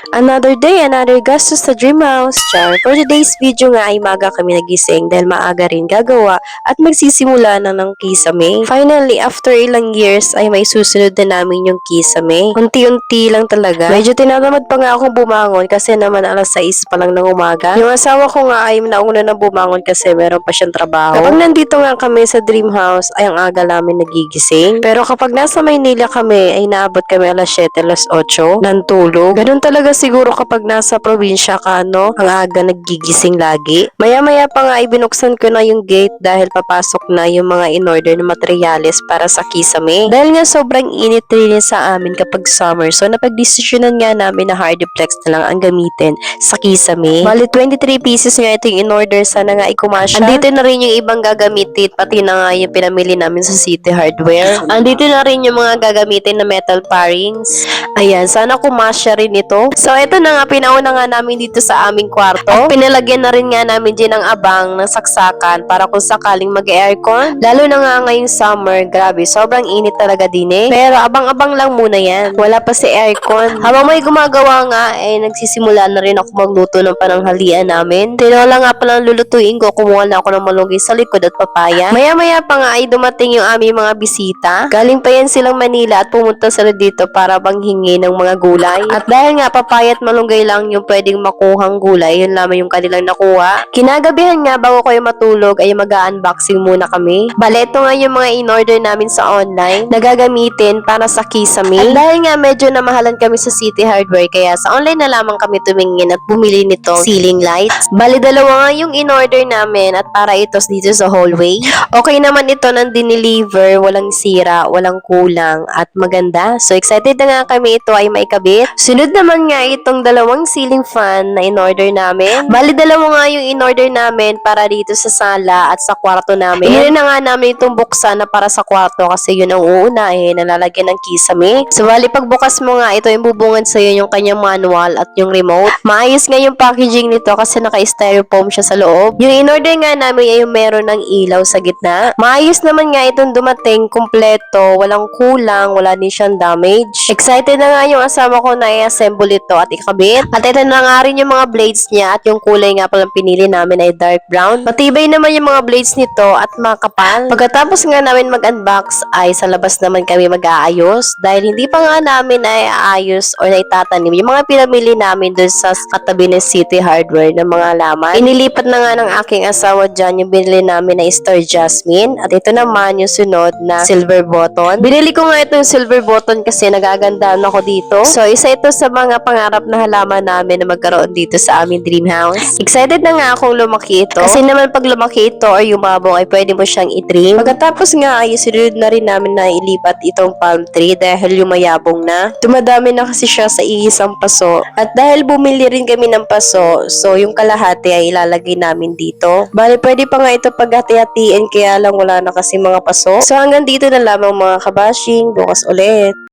Another day, another gastos sa dream house. Char. For today's video nga ay maga kami nagising dahil maaga rin gagawa at magsisimula na ng kisame. Finally, after ilang years ay may susunod na namin yung kisame. Unti-unti lang talaga. Medyo tinatamad pa nga akong bumangon kasi naman alas 6 pa lang ng umaga. Yung asawa ko nga ay nauna na bumangon kasi meron pa siyang trabaho. Kapag nandito nga kami sa dream house ay ang aga namin nagigising. Pero kapag nasa Maynila kami ay naabot kami alas 7, alas 8 ng tulog. Ganun talaga siguro kapag nasa probinsya ka, no? Ang aga nagigising lagi. Maya-maya pa nga ibinuksan ko na yung gate dahil papasok na yung mga in-order na materyales para sa kisame. Dahil nga sobrang init rin sa amin kapag summer, so napagdesisyonan nga namin na hardiplex na lang ang gamitin sa kisame. Bali 23 pieces nga ito yung in-order, sana nga ikumasya. Andito na rin yung ibang gagamitin, pati na nga yung pinamili namin sa City Hardware. Andito na rin yung mga gagamitin na metal parings. Ayan, sana kumasya rin ito. So, ito na nga, pinauna nga namin dito sa aming kwarto. At pinalagyan na rin nga namin din ng abang ng saksakan para kung sakaling mag-aircon. Lalo na nga ngayong summer, grabe, sobrang init talaga din eh. Pero abang-abang lang muna yan. Wala pa si aircon. Habang may gumagawa nga, nagsisimula na rin ako magluto ng pananghalian namin. Tinola nga palang lulutuin ko, kumuha na ako ng malunggay sa likod at papaya. Maya-maya pa nga ay dumating yung aming mga bisita. Galing pa yan silang Manila at pumunta sila dito para banghingi ng mga gulay. At dahil nga papaya at malunggay lang yung pwedeng makuhang gulay, yun lamang yung kanilang nakuha. Kinagabihan nga bago kayo matulog ay mag-unboxing muna kami. Bale, ito nga yung mga in-order namin sa online na gagamitin para sa kisame. At dahil nga medyo namahalan kami sa City Hardware, kaya sa online na lamang kami tumingin at bumili nito ceiling lights. Bale, dalawa nga yung in-order namin at para ito dito sa hallway. Okay naman ito nang dineliver, walang sira, walang kulang at maganda. So excited na nga kami ito ay maikabit. Sunod naman nga itong dalawang ceiling fan na in-order namin. Bali, dalawa nga yung in-order namin para dito sa sala at sa kwarto namin. Yun na nga namin itong buksan na para sa kwarto kasi yun ang uuna nalalagyan ng kisame. So bali, pagbukas mo nga, ito yung bubungad sa'yo yung kanyang manual at yung remote. Maayos nga yung packaging nito kasi naka-styrofoam siya sa loob. Yung in-order nga namin ay yung meron ng ilaw sa gitna. Maayos naman nga itong dumating, kumpleto, walang kulang, wala din siyang damage. Excited na nga yung asawa ko na i-assemble ito at ikabit. At ito na nga rin yung mga blades niya at yung kulay nga palang pinili namin ay dark brown. Matibay naman yung mga blades nito at makapal. Pagkatapos nga namin mag-unbox ay sa labas naman kami mag-aayos dahil hindi pa nga namin ay aayos or naitatanim yung mga pinamili namin doon sa katabi ng City Hardware ng mga laman. Inilipat na nga ng aking asawa dyan yung binili namin na Star Jasmine at ito naman yung sunod na silver button. Binili ko nga itong silver button kasi nagagandaan ako dito. So, isa ito sa mga pangarap na halaman namin na magkaroon dito sa aming dream house. Excited na nga akong lumaki ito. Kasi naman pag lumaki ito or yumabong ay pwede mo siyang i-trim. Pagkatapos nga ay sinunod na rin namin na ilipat itong palm tree dahil yumayabong na. Dumadami na kasi siya sa iisang paso. At dahil bumili rin kami ng paso, so yung kalahati ay ilalagay namin dito. Bali, pwede pa nga ito paghati-hatiin kaya lang wala na kasi mga paso. So hanggang dito na lamang mga kabashing. Bukas ulit.